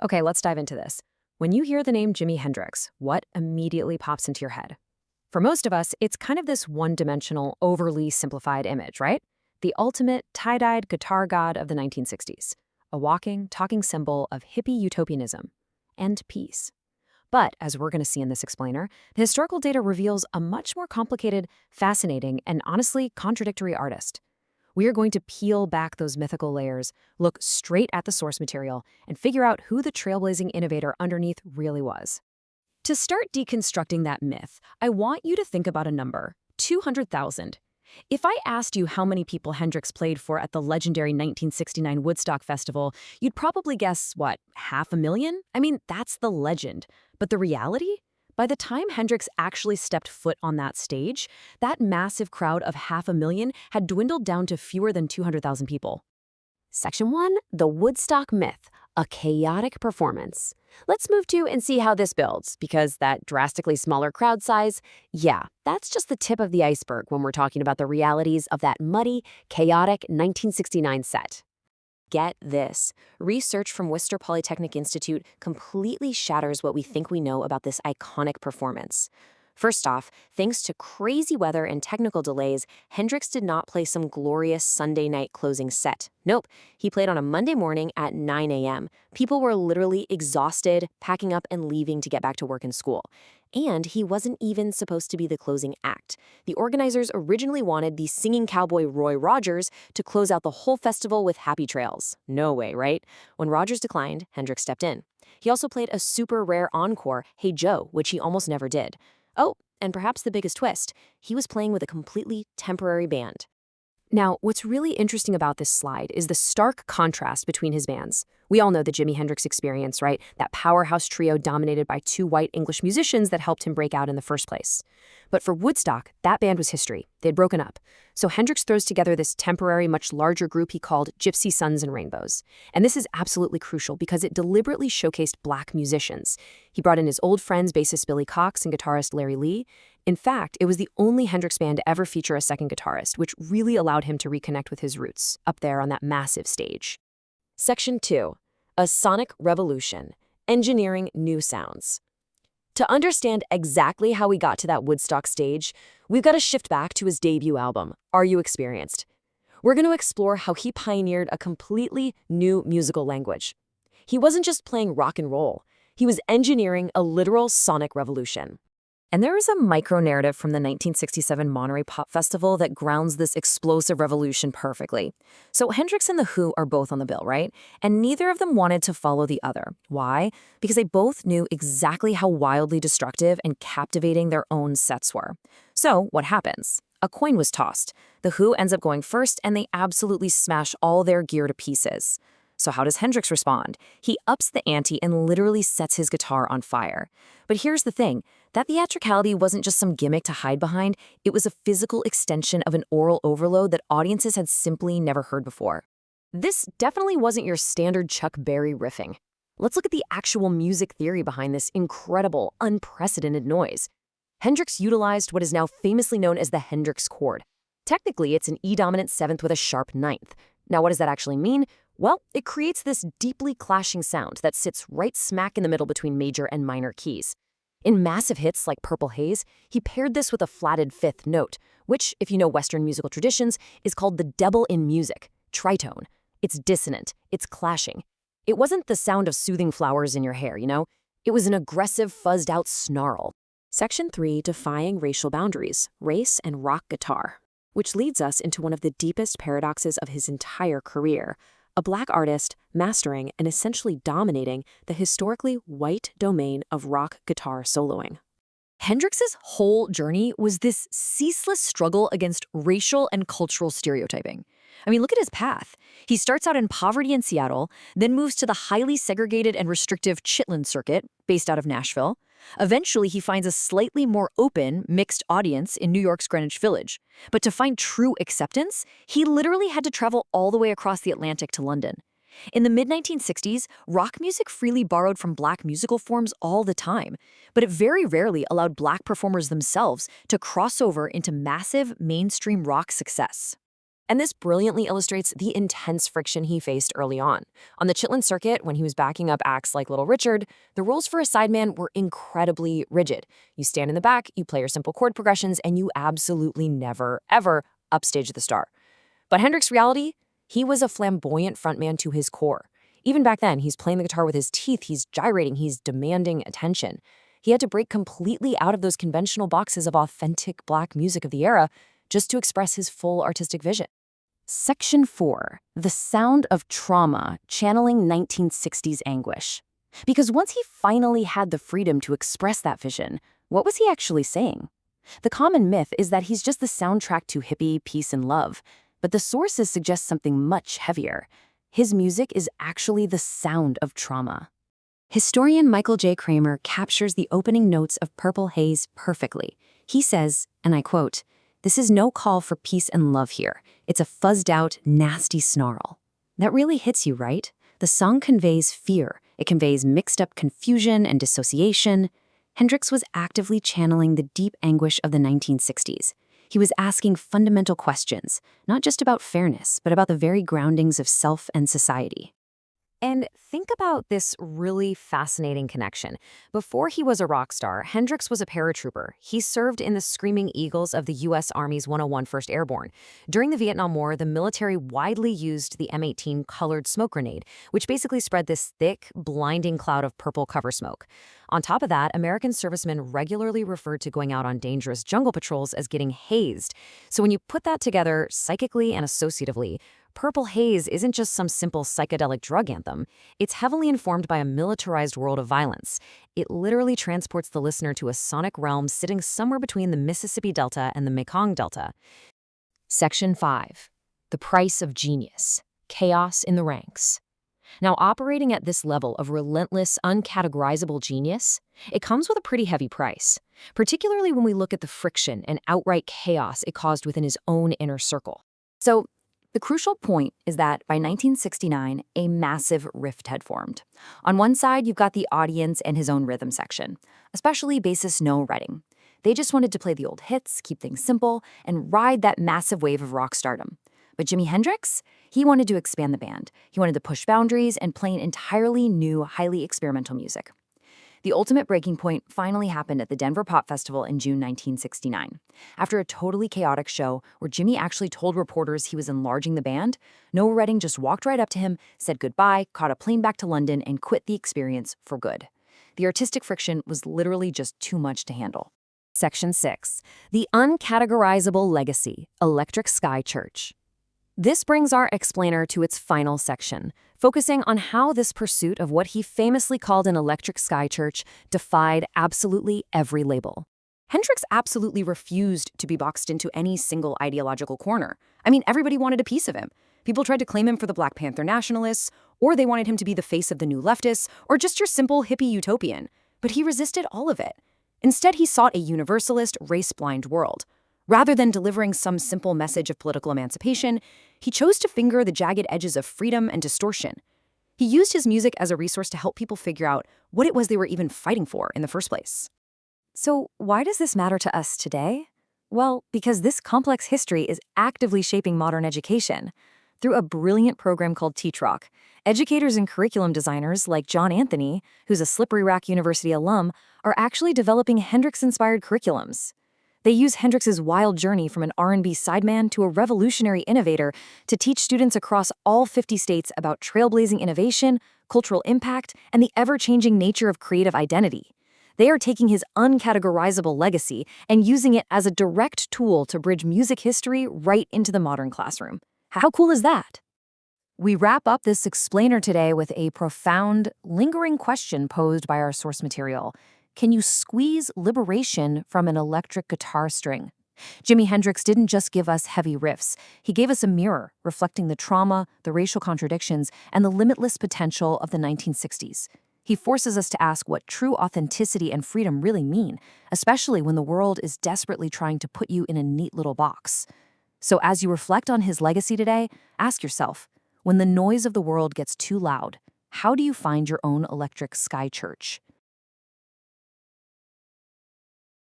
Okay, let's dive into this. When you hear the name Jimi Hendrix, what immediately pops into your head? For most of us, it's kind of this one-dimensional, overly simplified image, right? The ultimate tie-dyed guitar god of the 1960s. A walking, talking symbol of hippie utopianism and peace. But, as we're going to see in this explainer, the historical data reveals a much more complicated, fascinating, and honestly contradictory artist. We are going to peel back those mythical layers, look straight at the source material, and figure out who the trailblazing innovator underneath really was. To start deconstructing that myth, I want you to think about a number, 200,000. If I asked you how many people Hendrix played for at the legendary 1969 Woodstock Festival, you'd probably guess, what, 500,000? I mean, that's the legend. But the reality? By the time Hendrix actually stepped foot on that stage, that massive crowd of 500,000 had dwindled down to fewer than 200,000 people. Section 1, the Woodstock myth, a chaotic performance. Let's move to and see how this builds, because that drastically smaller crowd size, yeah, that's just the tip of the iceberg when we're talking about the realities of that muddy, chaotic 1969 set. Get this. Research from Worcester Polytechnic Institute completely shatters what we think we know about this iconic performance. First off, thanks to crazy weather and technical delays, Hendrix did not play some glorious Sunday night closing set. Nope, he played on a Monday morning at 9 a.m. People were literally exhausted, packing up and leaving to get back to work and school. And he wasn't even supposed to be the closing act. The organizers originally wanted the singing cowboy Roy Rogers to close out the whole festival with Happy Trails. No way, right? When Rogers declined, Hendrix stepped in. He also played a super rare encore, Hey Joe, which he almost never did. Oh, and perhaps the biggest twist, he was playing with a completely temporary band. Now, what's really interesting about this slide is the stark contrast between his bands. We all know the Jimi Hendrix experience, right? That powerhouse trio dominated by two white English musicians that helped him break out in the first place. But for Woodstock, that band was history. They'd broken up. So Hendrix throws together this temporary, much larger group he called Gypsy Suns and Rainbows. And this is absolutely crucial because it deliberately showcased black musicians. He brought in his old friends, bassist Billy Cox and guitarist Larry Lee. In fact, it was the only Hendrix band to ever feature a second guitarist, which really allowed him to reconnect with his roots, up there on that massive stage. Section 2, a sonic revolution, engineering new sounds. To understand exactly how he got to that Woodstock stage, we've got to shift back to his debut album, Are You Experienced? We're going to explore how he pioneered a completely new musical language. He wasn't just playing rock and roll, he was engineering a literal sonic revolution. And there is a micro-narrative from the 1967 Monterey Pop Festival that grounds this explosive revolution perfectly. So Hendrix and The Who are both on the bill, right? And neither of them wanted to follow the other. Why? Because they both knew exactly how wildly destructive and captivating their own sets were. So what happens? A coin was tossed. The Who ends up going first, and they absolutely smash all their gear to pieces. So how does Hendrix respond? He ups the ante and literally sets his guitar on fire. But here's the thing, that theatricality wasn't just some gimmick to hide behind, it was a physical extension of an aural overload that audiences had simply never heard before. This definitely wasn't your standard Chuck Berry riffing. Let's look at the actual music theory behind this incredible, unprecedented noise. Hendrix utilized what is now famously known as the Hendrix chord. Technically, it's an E-dominant seventh with a sharp ninth. Now, what does that actually mean? Well, it creates this deeply clashing sound that sits right smack in the middle between major and minor keys. In massive hits like Purple Haze, he paired this with a flatted fifth note, which, if you know Western musical traditions, is called the devil in music, tritone. It's dissonant, it's clashing. It wasn't the sound of soothing flowers in your hair, you know? It was an aggressive, fuzzed-out snarl. Section 3, defying racial boundaries, race and rock guitar, which leads us into one of the deepest paradoxes of his entire career. A black artist mastering and essentially dominating the historically white domain of rock guitar soloing. Hendrix's whole journey was this ceaseless struggle against racial and cultural stereotyping. I mean, look at his path. He starts out in poverty in Seattle, then moves to the highly segregated and restrictive Chitlin circuit, based out of Nashville. Eventually, he finds a slightly more open, mixed audience in New York's Greenwich Village. But to find true acceptance, he literally had to travel all the way across the Atlantic to London. In the mid-1960s, rock music freely borrowed from black musical forms all the time, but it very rarely allowed black performers themselves to cross over into massive mainstream rock success. And this brilliantly illustrates the intense friction he faced early on. On the Chitlin circuit, when he was backing up acts like Little Richard, the rules for a sideman were incredibly rigid. You stand in the back, you play your simple chord progressions, and you absolutely never, ever upstage the star. But Hendrix's reality? He was a flamboyant frontman to his core. Even back then, he's playing the guitar with his teeth, he's gyrating, he's demanding attention. He had to break completely out of those conventional boxes of authentic Black music of the era just to express his full artistic vision. Section 4. The Sound of Trauma, Channeling 1960s Anguish. Because once he finally had the freedom to express that vision, what was he actually saying? The common myth is that he's just the soundtrack to hippie, peace, and love, but the sources suggest something much heavier. His music is actually the sound of trauma. Historian Michael J. Kramer captures the opening notes of Purple Haze perfectly. He says, and I quote, "This is no call for peace and love here. It's a fuzzed-out, nasty snarl." That really hits you, right? The song conveys fear. It conveys mixed-up confusion and dissociation. Hendrix was actively channeling the deep anguish of the 1960s. He was asking fundamental questions, not just about fairness, but about the very groundings of self and society. And think about this really fascinating connection. Before he was a rock star, Hendrix was a paratrooper. He served in the Screaming Eagles of the U.S. Army's 101 1st Airborne. During the Vietnam War, the military widely used the M18 colored smoke grenade, which basically spread this thick, blinding cloud of purple cover smoke. On top of that, American servicemen regularly referred to going out on dangerous jungle patrols as getting hazed. So when you put that together psychically and associatively, Purple Haze isn't just some simple psychedelic drug anthem. It's heavily informed by a militarized world of violence. It literally transports the listener to a sonic realm sitting somewhere between the Mississippi Delta and the Mekong Delta. Section 5. The Price of Genius. Chaos in the Ranks. Now, operating at this level of relentless, uncategorizable genius, it comes with a pretty heavy price, particularly when we look at the friction and outright chaos it caused within his own inner circle. So, the crucial point is that by 1969, a massive rift had formed. On one side, you've got the audience and his own rhythm section, especially bassist Noah Redding. They just wanted to play the old hits, keep things simple, and ride that massive wave of rock stardom. But Jimi Hendrix, he wanted to expand the band. He wanted to push boundaries and play an entirely new, highly experimental music. The ultimate breaking point finally happened at the Denver Pop Festival in June 1969. After a totally chaotic show where Jimi actually told reporters he was enlarging the band, Noah Redding just walked right up to him, said goodbye, caught a plane back to London, and quit the experience for good. The artistic friction was literally just too much to handle. Section 6. The Uncategorizable Legacy, Electric Sky Church. This brings our explainer to its final section, focusing on how this pursuit of what he famously called an electric sky church defied absolutely every label. Hendrix absolutely refused to be boxed into any single ideological corner. I mean, everybody wanted a piece of him. People tried to claim him for the Black Panther nationalists, or they wanted him to be the face of the new leftists, or just your simple hippie utopian. But he resisted all of it. Instead, he sought a universalist, race-blind world. Rather than delivering some simple message of political emancipation, he chose to finger the jagged edges of freedom and distortion. He used his music as a resource to help people figure out what it was they were even fighting for in the first place. So why does this matter to us today? Well, because this complex history is actively shaping modern education. Through a brilliant program called Teach Rock, educators and curriculum designers like John Anthony, who's a Slippery Rock University alum, are actually developing Hendrix-inspired curriculums. They use Hendrix's wild journey from an R&B sideman to a revolutionary innovator to teach students across all 50 states about trailblazing innovation, cultural impact, and the ever-changing nature of creative identity. They are taking his uncategorizable legacy and using it as a direct tool to bridge music history right into the modern classroom. How cool is that? We wrap up this explainer today with a profound, lingering question posed by our source material. Can you squeeze liberation from an electric guitar string? Jimi Hendrix didn't just give us heavy riffs. He gave us a mirror reflecting the trauma, the racial contradictions, and the limitless potential of the 1960s. He forces us to ask what true authenticity and freedom really mean, especially when the world is desperately trying to put you in a neat little box. So as you reflect on his legacy today, ask yourself, when the noise of the world gets too loud, how do you find your own electric sky church?